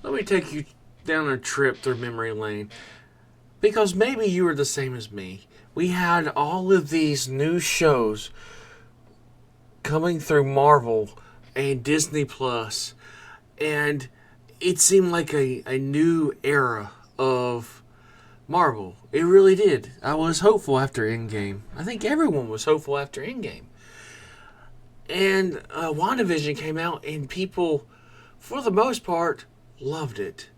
let me take you down a trip through memory lane. Because maybe you were the same as me. We had all of these new shows coming through Marvel and Disney Plus, and it seemed like a new era of Marvel. It really did. I was hopeful after Endgame. I think everyone was hopeful after Endgame. And WandaVision came out, and people, for the most part, loved it.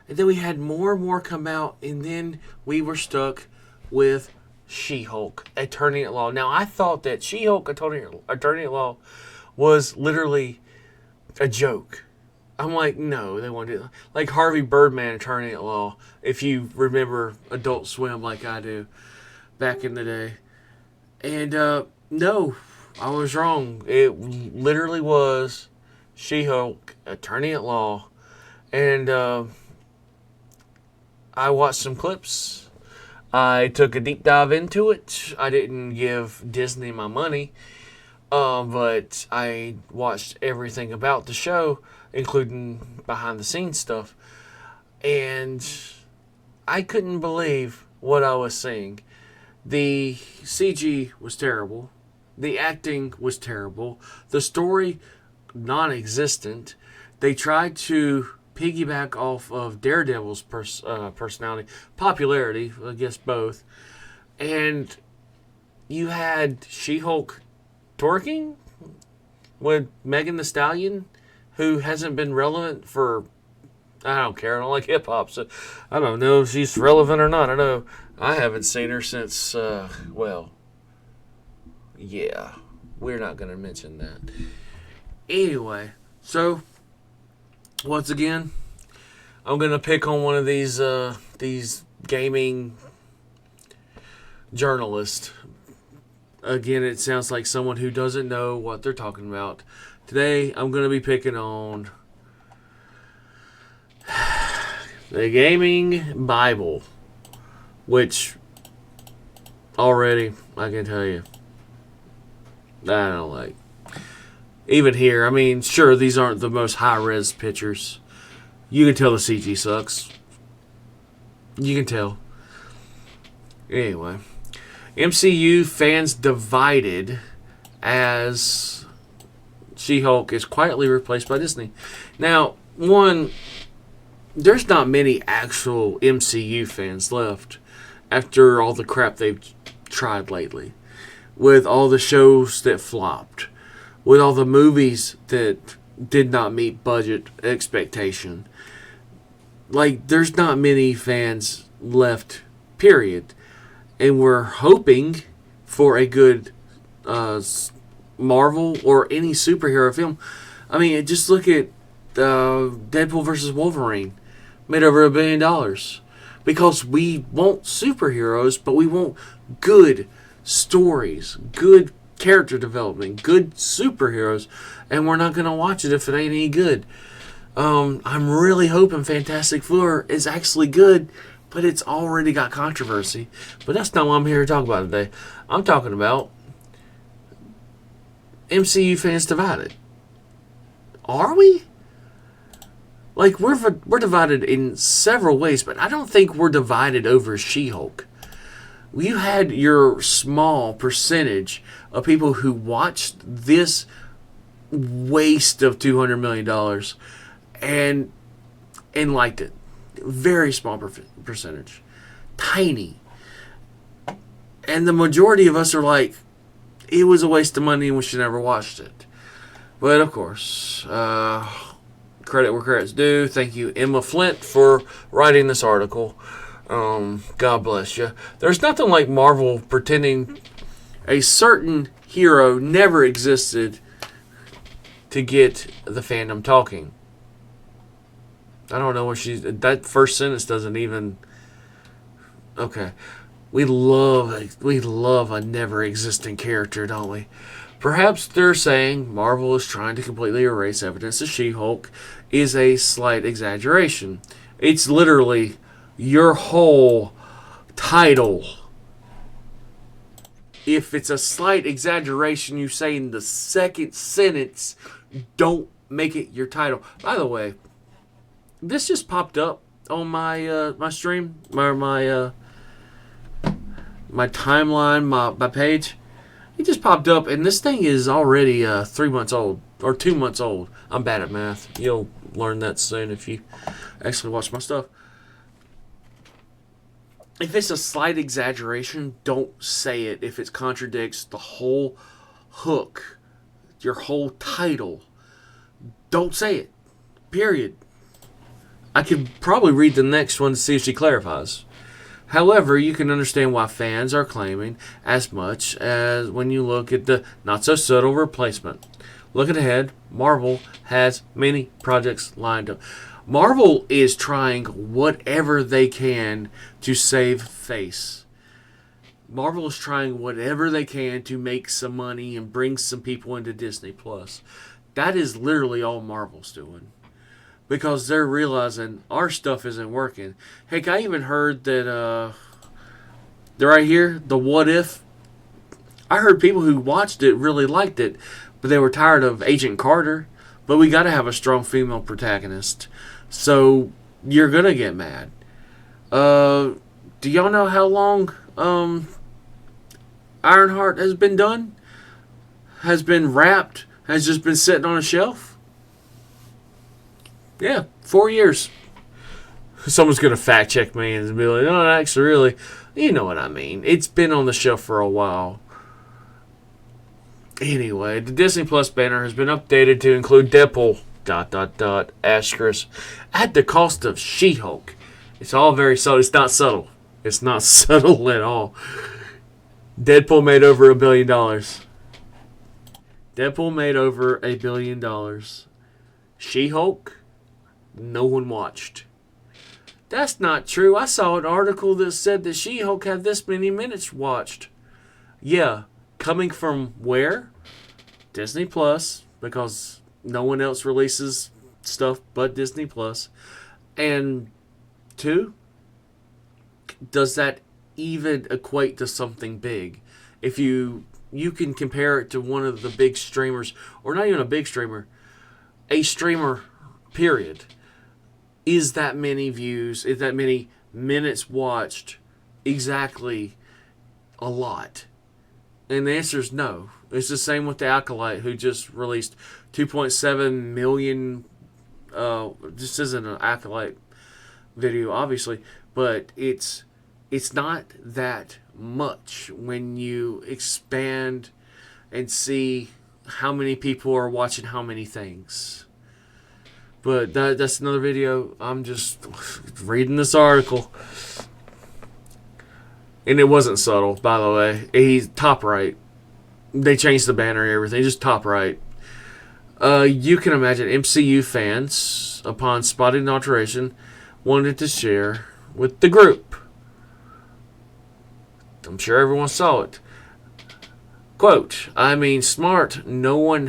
And then we had more and more come out, and then we were stuck with She-Hulk, Attorney at Law. Now, I thought that She-Hulk, Attorney at Law was literally a joke. I'm like, no, they won't do that. Like Harvey Birdman, Attorney at Law, if you remember Adult Swim like I do back in the day. And no, I was wrong. It literally was She-Hulk, Attorney at Law. And I watched some clips. I took a deep dive into it. I didn't give Disney my money, but I watched everything about the show, including behind the scenes stuff. And I couldn't believe what I was seeing. The CG was terrible. The acting was terrible. The story, non-existent. They tried to piggyback off of Daredevil's personality, popularity, I guess both. And you had She-Hulk twerking with Megan Thee Stallion, who hasn't been relevant for, I don't care, I don't like hip-hop, so I don't know if she's relevant or not. I know I haven't seen her since, well, yeah, we're not going to mention that. Anyway, so once again, I'm gonna pick on one of these gaming journalists. Again, it sounds like someone who doesn't know what they're talking about. Today, I'm gonna be picking on the Gaming Bible, which already I can tell you I don't like. Even here, I mean, sure, these aren't the most high-res pictures. You can tell the CG sucks. You can tell. Anyway, MCU fans divided as She-Hulk is quietly replaced by Disney. Now, one, there's not many actual MCU fans left after all the crap they've tried lately. With all the shows that flopped. With all the movies that did not meet budget expectation. Like, there's not many fans left, period. And we're hoping for a good Marvel or any superhero film. I mean, just look at Deadpool versus Wolverine. Made over $1 billion. Because we want superheroes, but we want good stories, good character development, good superheroes, and we're not going to watch it if it ain't any good. I'm really hoping Fantastic Four is actually good, but it's already got controversy. But that's not what I'm here to talk about today. I'm talking about MCU fans divided. Are we? Like, we're divided in several ways, but I don't think we're divided over She-Hulk. You had your small percentage of people who watched this waste of $200 million and liked it. Very small percentage. Tiny. And the majority of us are like, it was a waste of money and we should never watched it. But of course, credit where credit's due. Thank you, Emma Flint, for writing this article. God bless you. There's nothing like Marvel pretending a certain hero never existed to get the fandom talking. I don't know what that first sentence doesn't even. Okay, we love a never existing character, don't we? Perhaps they're saying Marvel is trying to completely erase evidence that She-Hulk is a slight exaggeration. It's literally your whole title. If it's a slight exaggeration, you say in the second sentence, don't make it your title. By the way, this just popped up on my my stream, my timeline, my page. It just popped up, and this thing is already 3 months old or 2 months old. I'm bad at math. You'll learn that soon if you actually watch my stuff. If it's a slight exaggeration, don't say it. If it contradicts the whole hook, your whole title, don't say it. Period. I could probably read the next one to see if she clarifies. However, you can understand why fans are claiming as much as when you look at the not so subtle replacement. Looking ahead, Marvel has many projects lined up. Marvel is trying whatever they can to save face. Marvel is trying whatever they can to make some money and bring some people into Disney Plus. That is literally all Marvel's doing. Because they're realizing our stuff isn't working. Heck, I even heard that they're right here, the What If. I heard people who watched it really liked it, but they were tired of Agent Carter. But we got to have a strong female protagonist. So you're going to get mad. Do y'all know how long Ironheart has been done? Has been wrapped? Has just been sitting on a shelf? Yeah, 4 years. Someone's going to fact check me and be like, no, actually, really. You know what I mean. It's been on the shelf for a while. Anyway, the Disney Plus banner has been updated to include Deadpool, ... asterisk, at the cost of She-Hulk. It's all very subtle. It's not subtle. It's not subtle at all. Deadpool made over $1 billion. Deadpool made over $1 billion. She-Hulk, no one watched. That's not true. I saw an article that said that She-Hulk had this many minutes watched. Yeah, coming from where? Disney Plus, because no one else releases stuff but Disney Plus. And two, does that even equate to something big? If you can compare it to one of the big streamers, or not even a big streamer, a streamer, period. Is that many views, is that many minutes watched exactly a lot? And the answer is no. It's the same with The Acolyte, who just released 2.7 million. This isn't an Acolyte video, obviously, but it's not that much when you expand and see how many people are watching how many things. But that's another video. I'm just reading this article. And it wasn't subtle, by the way. He's top right. They changed the banner and everything. Just top right. You can imagine MCU fans, upon spotting the alteration, wanted to share with the group. I'm sure everyone saw it. Quote, I mean smart, no one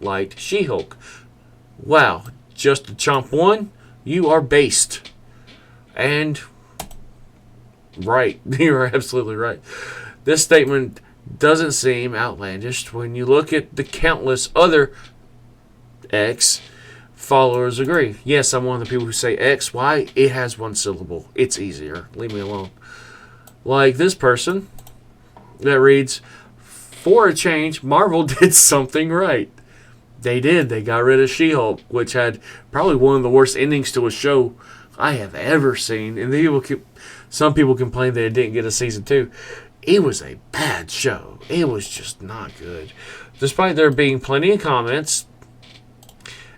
liked She-Hulk. Wow, just to chomp one? You are based. And right. You're absolutely right. This statement doesn't seem outlandish when you look at the countless other X followers agree. Yes, I'm one of the people who say X. Why? It has one syllable. It's easier. Leave me alone. Like this person that reads, for a change, Marvel did something right. They did. They got rid of She-Hulk, which had probably one of the worst endings to a show I have ever seen. And some people complained that it didn't get a season 2. It was a bad show. It was just not good. Despite there being plenty of comments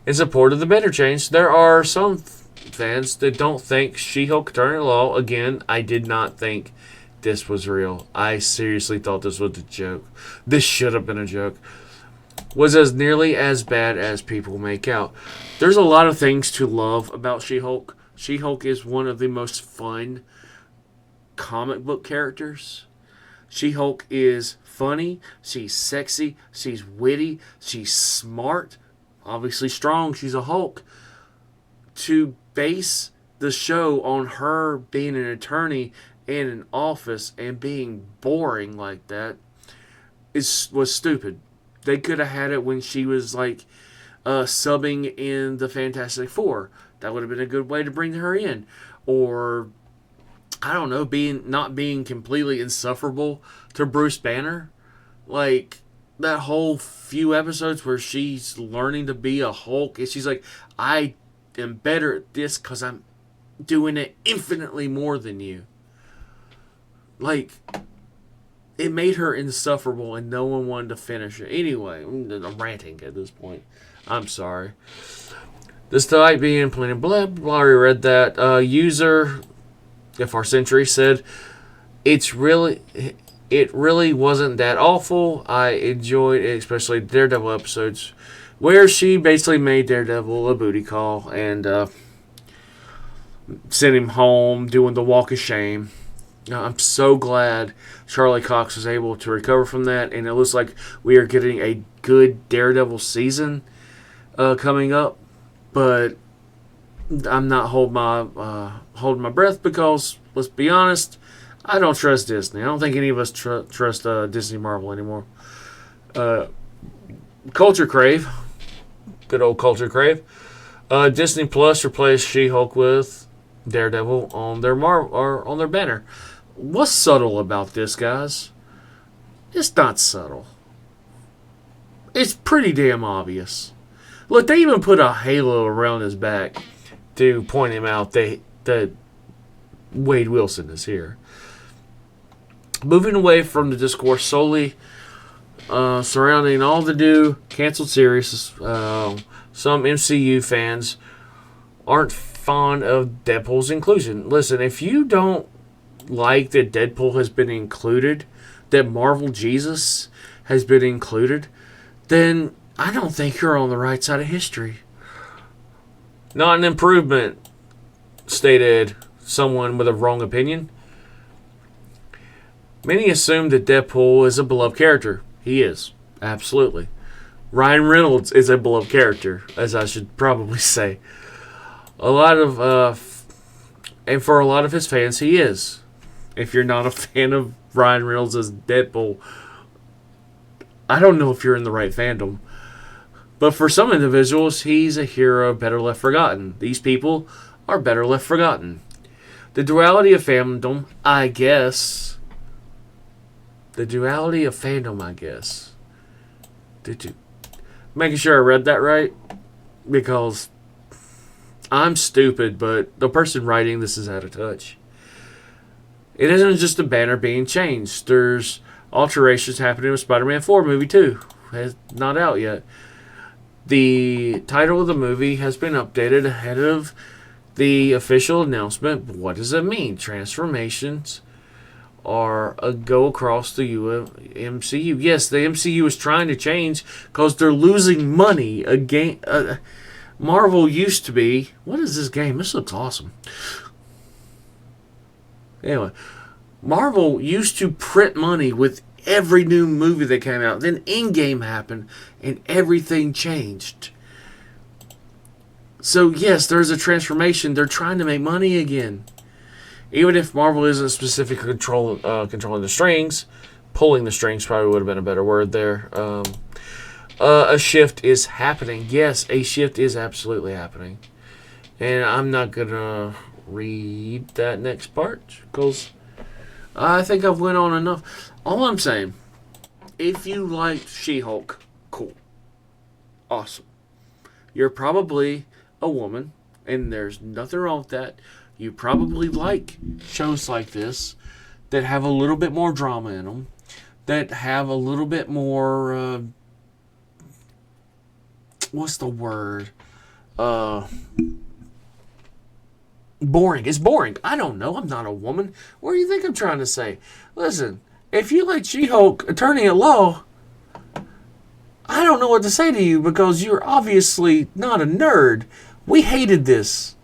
in support of the banner change, there are some fans that don't think She-Hulk turned law. Again, I did not think this was real. I seriously thought this was a joke. This should have been a joke. Was as nearly as bad as people make out. There's a lot of things to love about She-Hulk. She-Hulk is one of the most fun comic book characters. She-Hulk is funny. She's sexy. She's witty. She's smart. Obviously strong. She's a Hulk. To base the show on her being an attorney in an office and being boring like that was stupid. They could have had it when she was like subbing in the Fantastic Four. That would have been a good way to bring her in. Or, I don't know, not being completely insufferable to Bruce Banner. Like, that whole few episodes where she's learning to be a Hulk, and she's like, I am better at this because I'm doing it infinitely more than you. Like, it made her insufferable and no one wanted to finish it. Anyway, I'm ranting at this point. I'm sorry. This might be in plenty of blah, blah, already read that. User, if our century said, it really wasn't that awful. I enjoyed it, especially Daredevil episodes, where she basically made Daredevil a booty call and sent him home doing the walk of shame. I'm so glad Charlie Cox was able to recover from that, and it looks like we are getting a good Daredevil season coming up. But I'm not holding my breath because, let's be honest, I don't trust Disney. I don't think any of us trust Disney Marvel anymore. Culture Crave, good old Culture Crave. Disney Plus replaced She-Hulk with Daredevil on their banner. What's subtle about this, guys? It's not subtle. It's pretty damn obvious. Look, they even put a halo around his back to point him out that Wade Wilson is here. Moving away from the discourse solely surrounding all the new canceled series, some MCU fans aren't fond of Deadpool's inclusion. Listen, if you don't like that Deadpool has been included, that Marvel Jesus has been included, then I don't think you're on the right side of history. Not an improvement, stated someone with a wrong opinion. Many assume that Deadpool is a beloved character. He is, absolutely. Ryan Reynolds is a beloved character, as I should probably say. And for a lot of his fans, he is. If you're not a fan of Ryan Reynolds as Deadpool, I don't know if you're in the right fandom. But for some individuals, he's a hero better left forgotten. These people are better left forgotten. The duality of fandom, I guess. Making sure I read that right, because I'm stupid, but the person writing this is out of touch. It isn't just a banner being changed. There's alterations happening with Spider-Man 4 movie 2. It's not out yet. The title of the movie has been updated ahead of the official announcement. What does it mean? Transformations are a go across the MCU. Yes, the MCU is trying to change because they're losing money. Marvel used to be... What is this game? This looks awesome. Anyway, Marvel used to print money with every new movie that came out. Then Endgame happened and everything changed. So yes, there's a transformation. They're trying to make money again. Even if Marvel isn't specifically controlling the strings, pulling the strings probably would have been a better word there. A shift is happening. Yes, a shift is absolutely happening. And I'm not going to read that next part because I think I've went on enough. All I'm saying, if you liked She-Hulk, cool. Awesome. You're probably a woman, and there's nothing wrong with that. You probably like shows like this that have a little bit more drama in them, that have a little bit more, what's the word? Boring. It's boring. I don't know. I'm not a woman. What do you think I'm trying to say? Listen, if you like She-Hulk, Attorney at Law, I don't know what to say to you because you're obviously not a nerd. We hated this.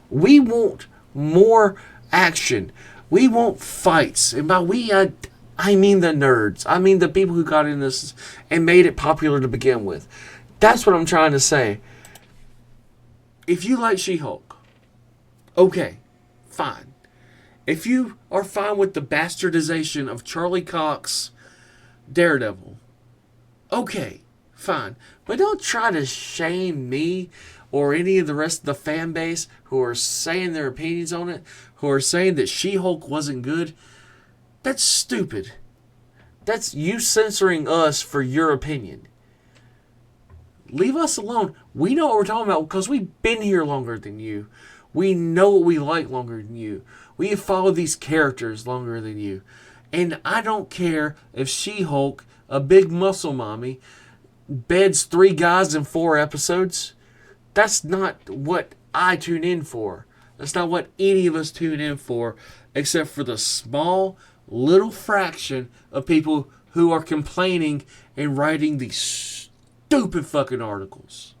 We want more action. We want fights. And by we, I mean the nerds. I mean the people who got in this and made it popular to begin with. That's what I'm trying to say. If you like She-Hulk, okay, fine. If you are fine with the bastardization of Charlie Cox Daredevil, okay, fine. But don't try to shame me or any of the rest of the fan base who are saying their opinions on it, who are saying that She-Hulk wasn't good. That's stupid. That's you censoring us for your opinion. Leave us alone. We know what we're talking about because we've been here longer than you. We know what we like longer than you. We have followed these characters longer than you. And I don't care if She-Hulk, a big muscle mommy, beds 3 guys in 4 episodes. That's not what I tune in for. That's not what any of us tune in for, except for the small little fraction of people who are complaining and writing these stupid fucking articles.